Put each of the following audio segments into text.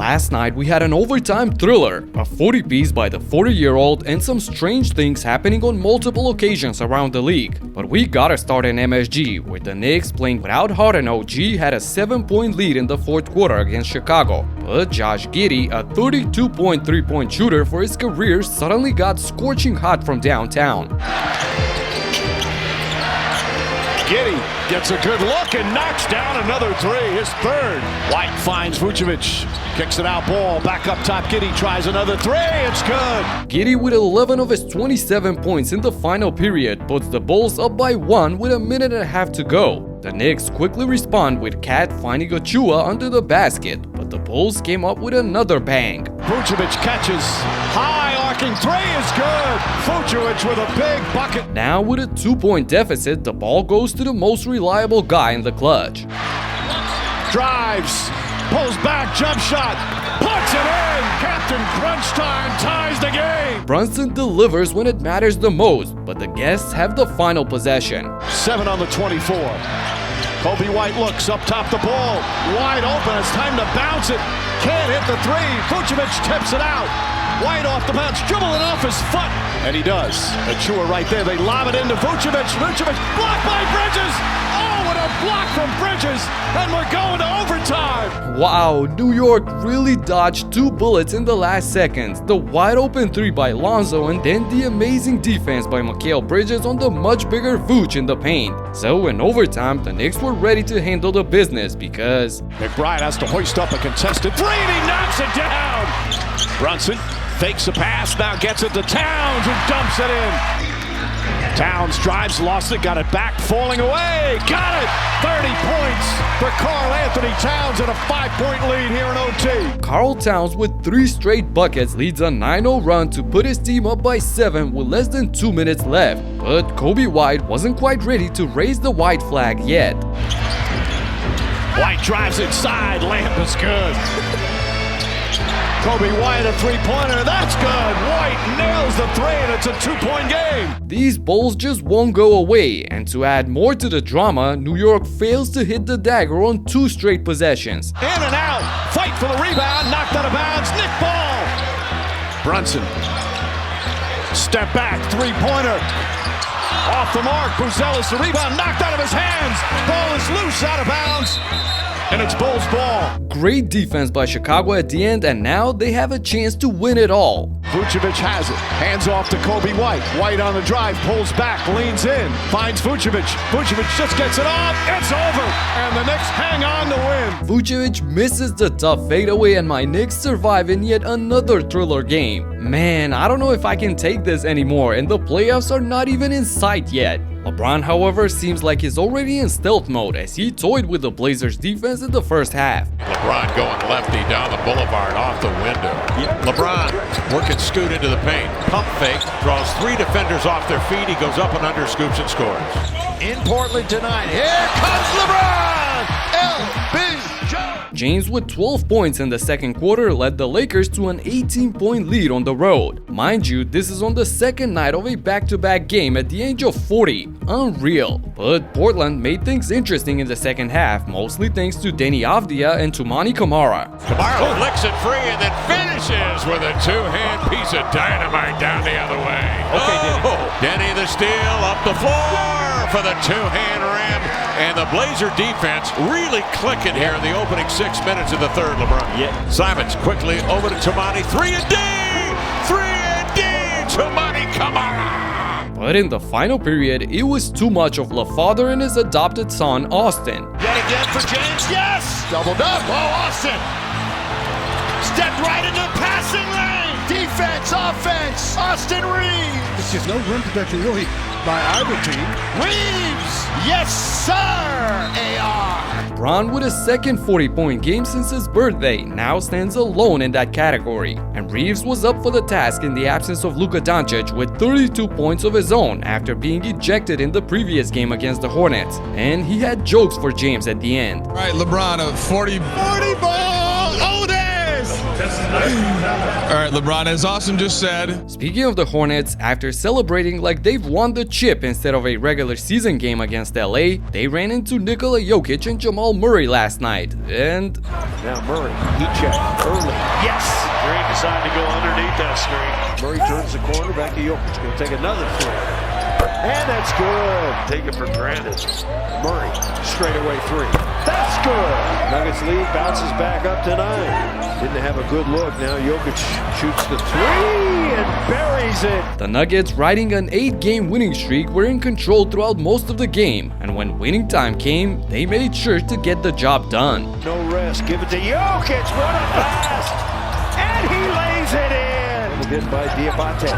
Last night we had an overtime thriller, a 40-piece by the 40-year-old and some strange things happening on multiple occasions around the league. But we gotta start in MSG, where the Knicks, playing without Harden OG, had a 7-point lead in the fourth quarter against Chicago. But Josh Giddey, a 32-point three-point shooter for his career, suddenly got scorching hot from downtown. Giddey gets a good look and knocks down another three, his third. White finds Vucevic, kicks it out, ball back up top. Giddey tries another three, it's good. Giddey, with 11 of his 27 points in the final period, puts the Bulls up by 1 with a minute and a half to go. The Knicks quickly respond with Cat finding Achua under the basket, but the Bulls came up with another bang. Vucevic catches, high arcing three is good. Vucevic with a big bucket. Now with a 2-point deficit, the ball goes to the most reliable guy in the clutch. Drives, pulls back, jump shot, puts it in. Captain Crunch Time ties the game. Brunson delivers when it matters the most, but the guests have the final possession. 7 on the 24. Kobe White looks up top, the ball wide open. It's time to bounce it. Can't hit the three. Vucevic tips it out. White off the bounce, dribbling off his foot, and he does. Achua right there. They lob it into Vucevic. Vucevic blocked by Bridges. Oh, what a block from Bridges! And we're going to overtime. Wow, New York really dodged 2 bullets in the last seconds. The wide open 3 by Lonzo, and then the amazing defense by Mikal Bridges on the much bigger Vooch in the paint. So in overtime, the Knicks were ready to handle the business because McBride has to hoist up a contested three, and he knocks it down. Brunson fakes a pass, now gets it to Towns, who dumps it in. Towns drives, lost it, got it back, falling away, got it! 30 points for Karl Anthony Towns and a 5-point lead here in OT. Karl Towns, with 3 straight buckets, leads a 9-0 run to put his team up by 7 with less than 2 minutes left. But Kobe White wasn't quite ready to raise the white flag yet. White drives inside, layup is good. Kobe White, a three-pointer, that's good. White nails the three, and it's a 2-point game. These Bulls just won't go away, and to add more to the drama, New York fails to hit the dagger on 2 straight possessions. In and out, fight for the rebound, knocked out of bounds, Nick Ball. Brunson, step back, three-pointer. Off the mark, Buzelis, the rebound, knocked out of his hands. Ball is loose, out of bounds. And it's Bulls ball. Great defense by Chicago at the end, and now they have a chance to win it all. Vucevic has it. Hands off to Kobe White. White on the drive, pulls back, leans in, finds Vucevic. Vucevic just gets it off. It's over. And the Knicks hang on to win. Vucevic misses the tough fadeaway, and my Knicks survive in yet another thriller game. Man, I don't know if I can take this anymore, and the playoffs are not even in sight yet. LeBron, however, seems like he's already in stealth mode as he toyed with the Blazers defense in the first half. LeBron going lefty down the boulevard off the window. LeBron working Scoot into the paint. Pump fake, draws 3 defenders off their feet. He goes up and under, scoops and scores. In Portland tonight, here comes LeBron! LBJ! James, with 12 points in the second quarter, led the Lakers to an 18-point lead on the road. Mind you, this is on the second night of a back-to-back game at the age of 40. Unreal. But Portland made things interesting in the second half, mostly thanks to Deni Avdija and Toumani Camara. Camara licks it free and then finishes with a 2-hand piece of dynamite down the other way. Okay, Denny the steal, up the floor for the 2-hand rim. And the Blazer defense really clicking here in the opening 6 minutes of the third, LeBron. Yeah. Simons quickly over to Toumani. 3 and D! 3 and D! Toumani Camara! But in the final period, it was too much of LaFather and his adopted son, Austin. Yet again for James, yes! Doubled up, oh, Austin! Stepped right into the passing lane! Defense, offense, Austin Reeves! There's no rim protection really by either team. Reeves! Yes, sir! AR! Bron, with his second 40-point game since his birthday, now stands alone in that category. And Reeves was up for the task in the absence of Luka Doncic with 32 points of his own after being ejected in the previous game against the Hornets. And he had jokes for James at the end. All right, LeBron, a 40 ball. Otis! All right, LeBron, as Austin just said. Speaking of the Hornets, after celebrating like they've won the chip instead of a regular season game against LA, they ran into Nikola Jokic and Jamal Murray last night, and Now Murray, he checked early. Yes! Green decided to go underneath that screen. Murray turns the corner, back to Jokic. Going to take another three. And that's good. Take it for granted. Murray, straightaway three. That's good. Nuggets lead, bounces back up to 9. Didn't have a good look. Now Jokic shoots the three and buries it. the Nuggets, riding an 8-game winning streak, were in control throughout most of the game, and when winning time came, they made sure to get the job done. No rest. Give it to Jokic. What a pass. And he lays it in. And by Diabate.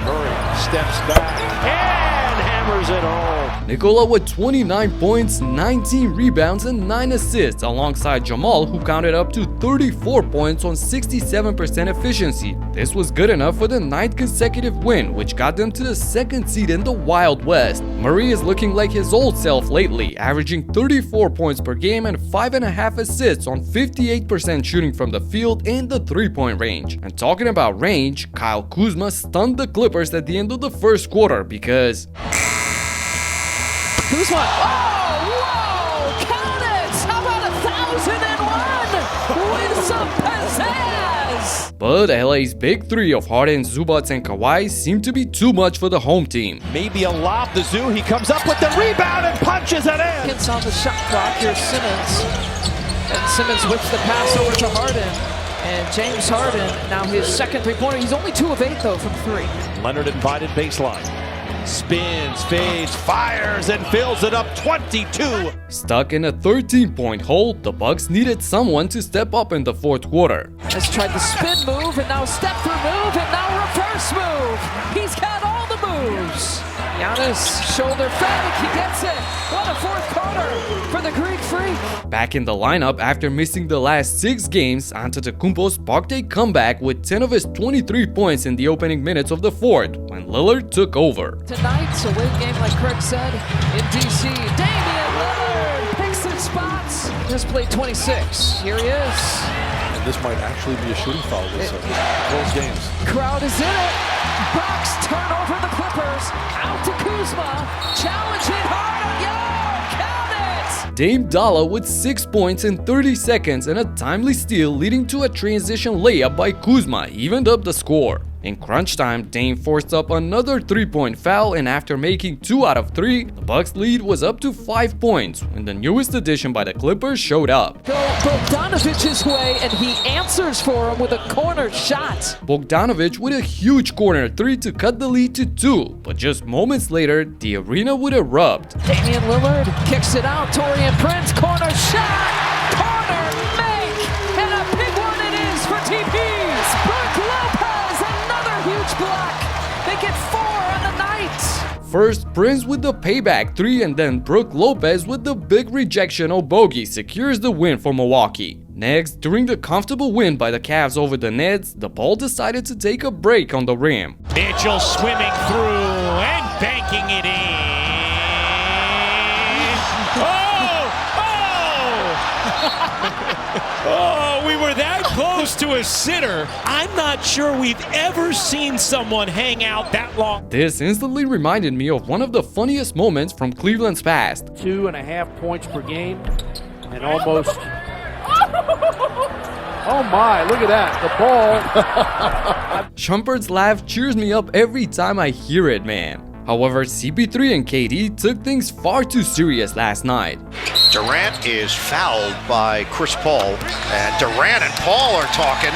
Murray steps back and hammers it home. Nikola with 29 points, 19 rebounds, and 9 assists, alongside Jamal, who counted up to 34 points on 67% efficiency. This was good enough for the 9th consecutive win, which got them to the 2nd seed in the Wild West. Murray is looking like his old self lately, averaging 34 points per game and 5.5 assists on 58% shooting from the field and the 3-point range. And talking about range, Kyle Kuzma stunned the Clippers at the end of the first quarter because Kuzma, oh, whoa, count it! How about 1,001 with some pizzazz? But LA's big three of Harden, Zubac, and Kawhi seemed to be too much for the home team. Maybe a lob to Zoo. He comes up with the rebound and punches it in. It's on the shot clock. Here's Simmons. And Simmons whips the pass over to Harden. And James Harden, now his second three-pointer. He's only 2 of 8, though, from 3. Leonard invited baseline. Spins, fades, fires, and fills it up 22. Stuck in a 13-point hole, the Bucks needed someone to step up in the fourth quarter. Has tried the spin move, and now step through move, and now reverse move. He's got all the moves. Giannis, shoulder fake, he gets it. What a fourth quarter for the Greek Freak. Back in the lineup after missing the last 6 games, Antetokounmpo sparked a comeback with 10 of his 23 points in the opening minutes of the fourth, when Lillard took over. Tonight's a late game, like Craig said, in DC. Damian Lillard picks his spots. Just played 26. Here he is. And this might actually be a shooting foul this close games. Crowd is in it. Bucks turn over the Clippers. Out to Kuzma. Challenging Harden. Yo, count it! Dame Dalla with 6 points in 30 seconds and a timely steal, leading to a transition layup by Kuzma, evened up the score. In crunch time, Dame forced up another 3-point foul, and after making 2 out of 3, the Bucks' lead was up to 5 points when the newest addition by the Clippers showed up. Go Bogdanovic's way, and he answers for him with a corner shot. Bogdanovic with a huge corner 3 to cut the lead to 2, but just moments later, the arena would erupt. Damian Lillard kicks it out. Taurean Prince, corner shot! Corner make! And a big one it is for TP! Brook Lopez, another huge block! They get 4 on the night! First, Prince with the payback 3, and then Brook Lopez with the big rejection or bogey secures the win for Milwaukee. Next, during the comfortable win by the Cavs over the Nets, the ball decided to take a break on the rim. Mitchell swimming through and banking it in. Oh, we were that close to a sitter. I'm not sure we've ever seen someone hang out that long. This instantly reminded me of one of the funniest moments from Cleveland's past. 2.5 points per game and almost. Oh my, look at that. The ball. Shumpert's laugh cheers me up every time I hear it, man. However, CP3 and KD took things far too serious last night. Durant is fouled by Chris Paul, and Durant and Paul are talking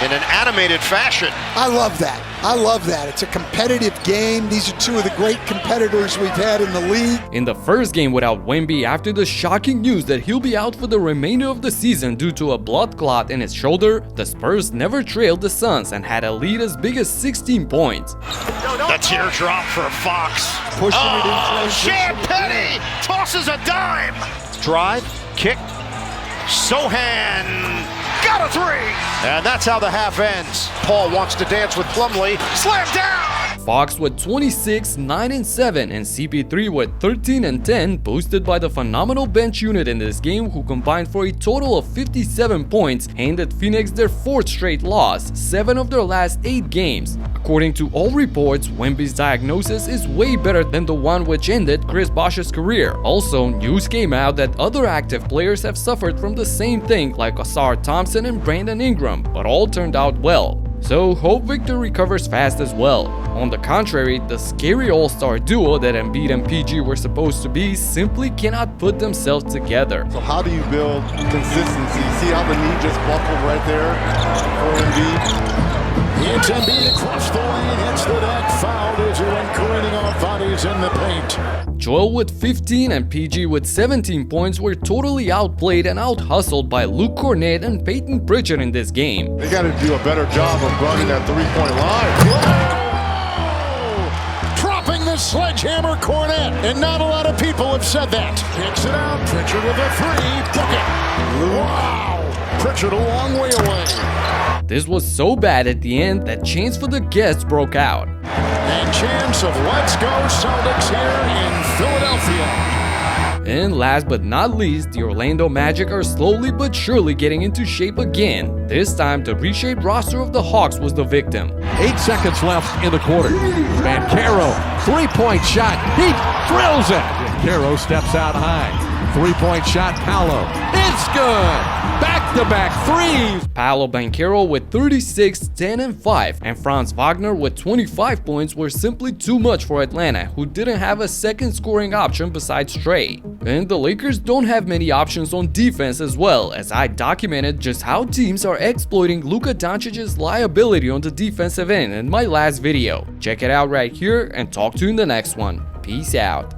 in an animated fashion. I love that. I love that. It's a competitive game. These are 2 of the great competitors we've had in the league. In the first game without Wemby, after the shocking news that he'll be out for the remainder of the season due to a blood clot in his shoulder, the Spurs never trailed the Suns and had a lead as big as 16 points. The teardrop for Fox. Pushing it in transition. Champagny tosses a dime. Drive, kick, Sohan got a 3. And that's how the half ends. Paul wants to dance with Plumlee. Slam down. Fox with 26, 9 and 7, and CP3 with 13 and 10, boosted by the phenomenal bench unit in this game who combined for a total of 57 points, handed Phoenix their 4th straight loss, 7 of their last 8 games. According to all reports, Wemby's diagnosis is way better than the one which ended Chris Bosh's career. Also, news came out that other active players have suffered from the same thing like Ausar Thompson and Brandon Ingram, but all turned out well. So hope Victor recovers fast as well. On the contrary, the scary all-star duo that Embiid and PG were supposed to be simply cannot put themselves together. So how do you build consistency? See how the knee just buckled right there for Embiid? It's Embiid across the lane, hits the deck, fouled as he went careening off bodies in the paint. Joel with 15 and PG with 17 points were totally outplayed and out-hustled by Luke Cornett and Peyton Pritchard in this game. They got to do a better job of guarding that three-point line. Dropping the sledgehammer, Cornett, and not a lot of people have said that. Kicks it out, Pritchard with a three, book it. Wow, Pritchard a long way away. This was so bad at the end that chants for the guests broke out. And chants of "Let's go Celtics" here in Philadelphia. And last but not least, the Orlando Magic are slowly but surely getting into shape again. This time, the reshaped roster of the Hawks was the victim. 8 seconds left in the quarter. Banchero, three-point shot. He drills it. Banchero steps out high. Three-point shot, Paolo. It's good. Back-to-back threes. Paolo Banchero with 36, 10 and 5, and Franz Wagner with 25 points were simply too much for Atlanta, who didn't have a second scoring option besides Trae. And the Lakers don't have many options on defense as well, as I documented just how teams are exploiting Luka Doncic's liability on the defensive end in my last video. Check it out right here and talk to you in the next one. Peace out.